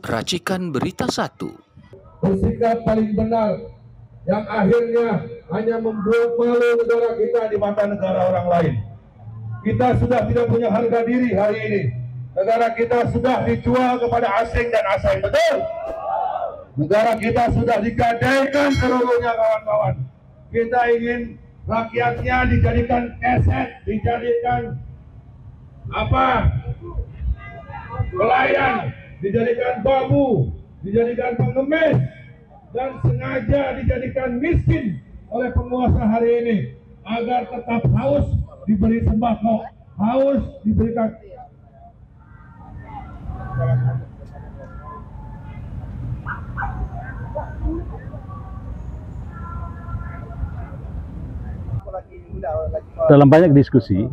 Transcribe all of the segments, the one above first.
Racikan Berita 1. Bersikap paling benar yang akhirnya hanya membuat malu negara kita di mata negara orang lain. Kita sudah tidak punya harga diri hari ini. Negara kita sudah dijual kepada asing dan asing, betul? Negara kita sudah digadaikan seluruhnya, kawan-kawan. Kita ingin rakyatnya dijadikan aset, dijadikan pelayan, dijadikan babu, dijadikan pengemis, dan sengaja dijadikan miskin oleh penguasa hari ini agar tetap haus diberi sembako, haus diberikan. Dalam banyak diskusi,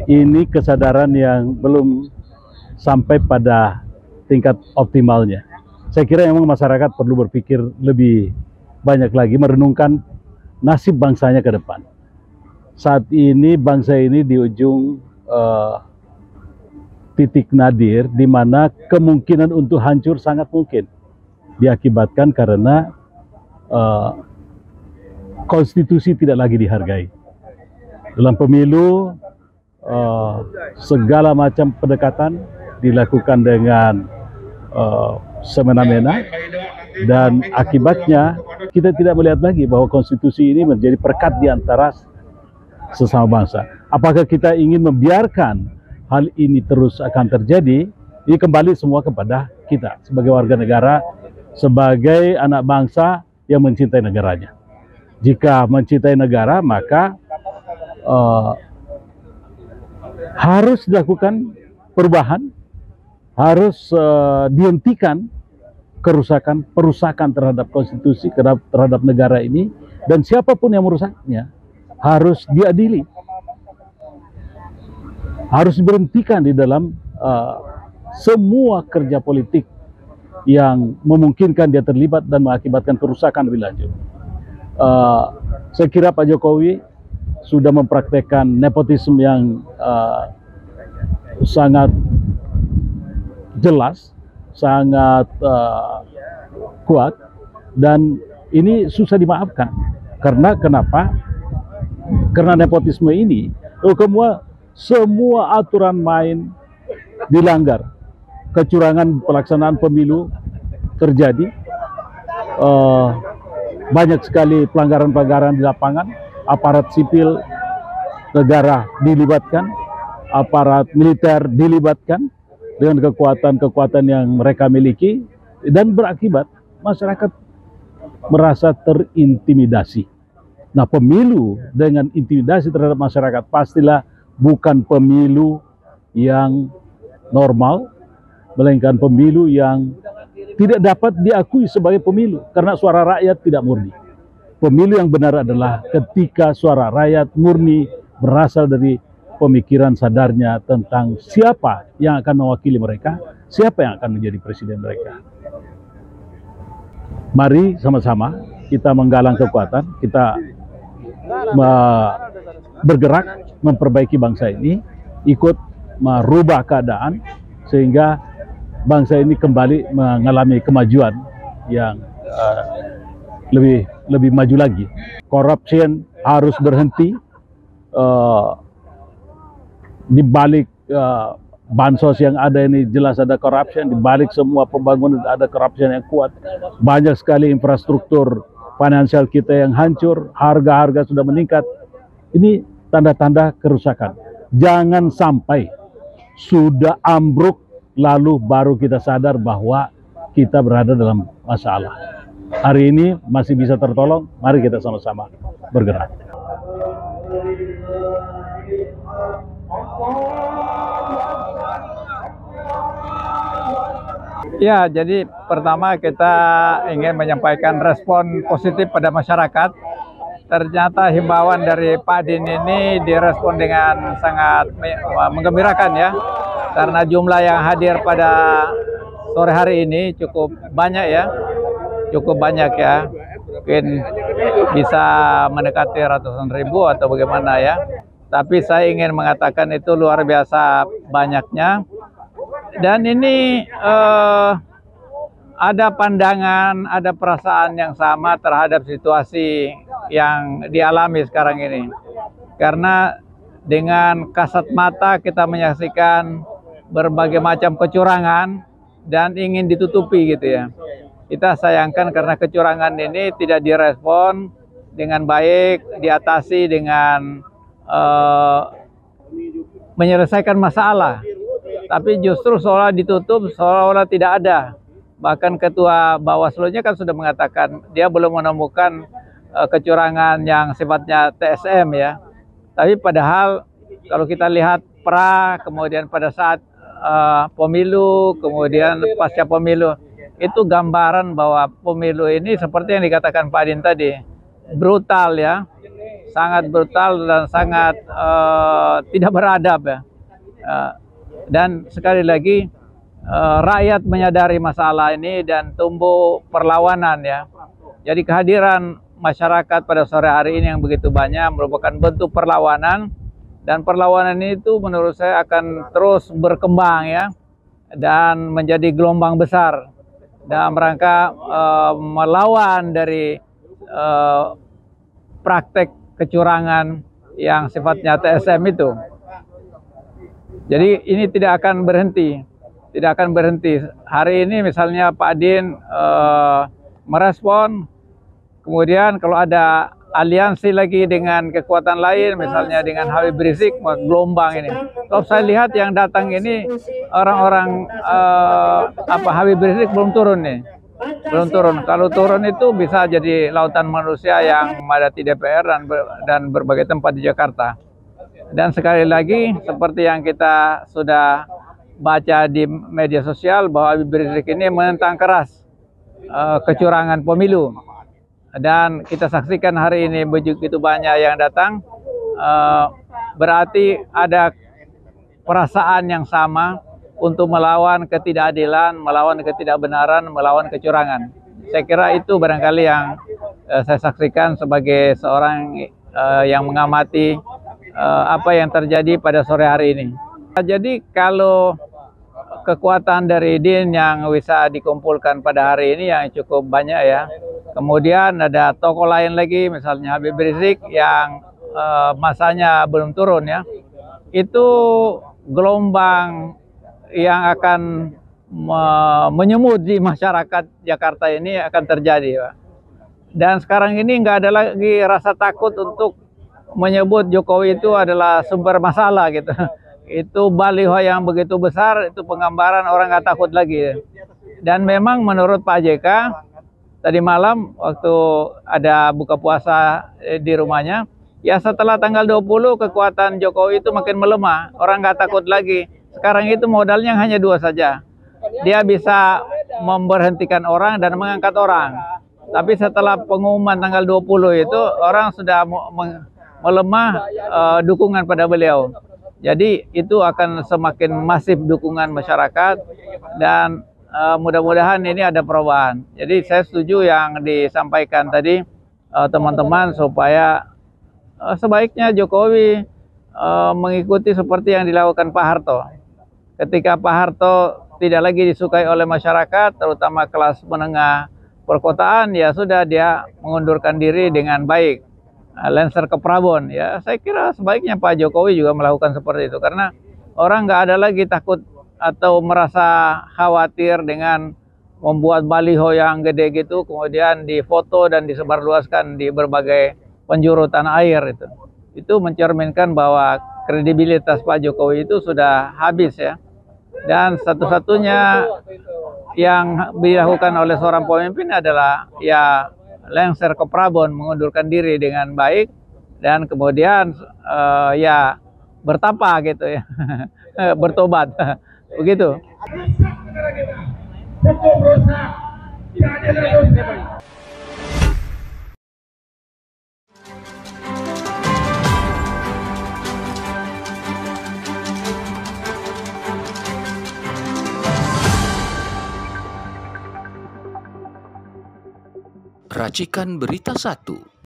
ini kesadaran yang belum sampai pada tingkat optimalnya. Saya kira memang masyarakat perlu berpikir lebih banyak lagi, merenungkan nasib bangsanya ke depan. Saat ini bangsa ini di ujung titik nadir, di mana kemungkinan untuk hancur sangat mungkin diakibatkan karena konstitusi tidak lagi dihargai. Dalam pemilu, segala macam pendekatan dilakukan dengan semena-mena, dan akibatnya kita tidak melihat lagi bahwa konstitusi ini menjadi perekat di antara sesama bangsa. Apakah kita ingin membiarkan hal ini terus akan terjadi? Ini kembali semua kepada kita sebagai warga negara, sebagai anak bangsa yang mencintai negaranya. Jika mencintai negara, maka harus dilakukan perubahan, harus dihentikan perusakan terhadap konstitusi, terhadap negara ini, dan siapapun yang merusaknya harus diadili, harus diberhentikan di dalam semua kerja politik yang memungkinkan dia terlibat dan mengakibatkan kerusakan lebih lanjut. Saya kira Pak Jokowi sudah mempraktekkan nepotisme yang sangat jelas, sangat kuat, dan ini susah dimaafkan. Karena kenapa? Karena nepotisme ini, semua aturan main dilanggar, kecurangan pelaksanaan pemilu terjadi, banyak sekali pelanggaran-pelanggaran di lapangan, aparat sipil negara dilibatkan, aparat militer dilibatkan dengan kekuatan-kekuatan yang mereka miliki, dan berakibat masyarakat merasa terintimidasi. Nah, pemilu dengan intimidasi terhadap masyarakat pastilah bukan pemilu yang normal, melainkan pemilu yang tidak dapat diakui sebagai pemilu karena suara rakyat tidak murni. Pemilu yang benar adalah ketika suara rakyat murni berasal dari pemikiran sadarnya tentang siapa yang akan mewakili mereka, siapa yang akan menjadi presiden mereka. Mari sama-sama kita menggalang kekuatan, kita bergerak memperbaiki bangsa ini, ikut merubah keadaan sehingga bangsa ini kembali mengalami kemajuan yang lebih maju lagi. Corruption harus berhenti. Di balik bansos yang ada ini jelas ada corruption, di balik semua pembangunan ada corruption yang kuat. Banyak sekali infrastruktur finansial kita yang hancur, harga-harga sudah meningkat. Ini tanda-tanda kerusakan. Jangan sampai sudah ambruk lalu baru kita sadar bahwa kita berada dalam masalah. Hari ini masih bisa tertolong, mari kita sama-sama bergerak. Ya, jadi pertama kita ingin menyampaikan respon positif pada masyarakat. Ternyata himbauan dari Pak Din ini direspon dengan sangat menggembirakan ya. Karena jumlah yang hadir pada sore hari ini cukup banyak ya. Cukup banyak ya. Mungkin bisa mendekati ratusan ribu atau bagaimana ya. Tapi saya ingin mengatakan itu luar biasa banyaknya. Dan ini ada pandangan, ada perasaan yang sama terhadap situasi yang dialami sekarang ini. Karena dengan kasat mata kita menyaksikan berbagai macam kecurangan dan ingin ditutupi gitu ya. Kita sayangkan karena kecurangan ini tidak direspon dengan baik, diatasi dengan menyelesaikan masalah. Tapi justru seolah ditutup, seolah-olah tidak ada. Bahkan Ketua Bawaslu-nya kan sudah mengatakan dia belum menemukan kecurangan yang sifatnya TSM ya. Tapi padahal kalau kita lihat kemudian pada saat pemilu, kemudian pasca pemilu, itu gambaran bahwa pemilu ini seperti yang dikatakan Pak Adin tadi, brutal ya, sangat brutal dan sangat tidak beradab ya. Dan sekali lagi rakyat menyadari masalah ini dan tumbuh perlawanan ya. Jadi kehadiran masyarakat pada sore hari ini yang begitu banyak merupakan bentuk perlawanan, dan perlawanan itu menurut saya akan terus berkembang ya dan menjadi gelombang besar dalam rangka melawan dari praktek kecurangan yang sifatnya TSM itu. Jadi ini tidak akan berhenti, tidak akan berhenti. Hari ini misalnya Pak Adin merespon, kemudian kalau ada aliansi lagi dengan kekuatan lain, misalnya dengan Habib Rizik, gelombang ini. Kalau saya lihat yang datang ini orang-orang Habib Rizik belum turun nih, belum turun. Kalau turun itu bisa jadi lautan manusia yang memadati DPR dan berbagai tempat di Jakarta. Dan sekali lagi seperti yang kita sudah baca di media sosial bahwa Habib Rizik ini menentang keras kecurangan pemilu. Dan kita saksikan hari ini begitu banyak yang datang, berarti ada perasaan yang sama untuk melawan ketidakadilan, melawan ketidakbenaran, melawan kecurangan. Saya kira itu barangkali yang saya saksikan sebagai seorang yang mengamati apa yang terjadi pada sore hari ini. Jadi kalau kekuatan dari DIN yang bisa dikumpulkan pada hari ini yang cukup banyak ya. Kemudian ada tokoh lain lagi, misalnya Habib Rizik yang masanya belum turun ya. Itu gelombang yang akan menyemut di masyarakat Jakarta ini akan terjadi, Pak. Dan sekarang ini nggak ada lagi rasa takut untuk menyebut Jokowi itu adalah sumber masalah gitu. Itu baliho yang begitu besar, itu penggambaran orang nggak takut lagi. Dan memang menurut Pak JK, tadi malam waktu ada buka puasa di rumahnya, ya setelah tanggal 20 kekuatan Jokowi itu makin melemah. Orang nggak takut lagi. Sekarang itu modalnya hanya dua saja. Dia bisa memberhentikan orang dan mengangkat orang. Tapi setelah pengumuman tanggal 20 itu orang sudah melemah dukungan pada beliau. Jadi itu akan semakin masif dukungan masyarakat dan mudah-mudahan ini ada perubahan. Jadi saya setuju yang disampaikan tadi teman-teman supaya sebaiknya Jokowi mengikuti seperti yang dilakukan Pak Harto. Ketika Pak Harto tidak lagi disukai oleh masyarakat, terutama kelas menengah perkotaan, ya sudah dia mengundurkan diri dengan baik. Lengser ke Prabon, ya saya kira sebaiknya Pak Jokowi juga melakukan seperti itu karena orang nggak ada lagi takut atau merasa khawatir dengan membuat baliho yang gede gitu kemudian difoto dan disebarluaskan di berbagai penjuru tanah air itu mencerminkan bahwa kredibilitas Pak Jokowi itu sudah habis ya. Dan satu-satunya yang dilakukan oleh seorang pemimpin adalah ya lengser ke Prabon, mengundurkan diri dengan baik dan kemudian ya bertapa gitu ya. Bertobat. Begitu. Racikan Berita 1.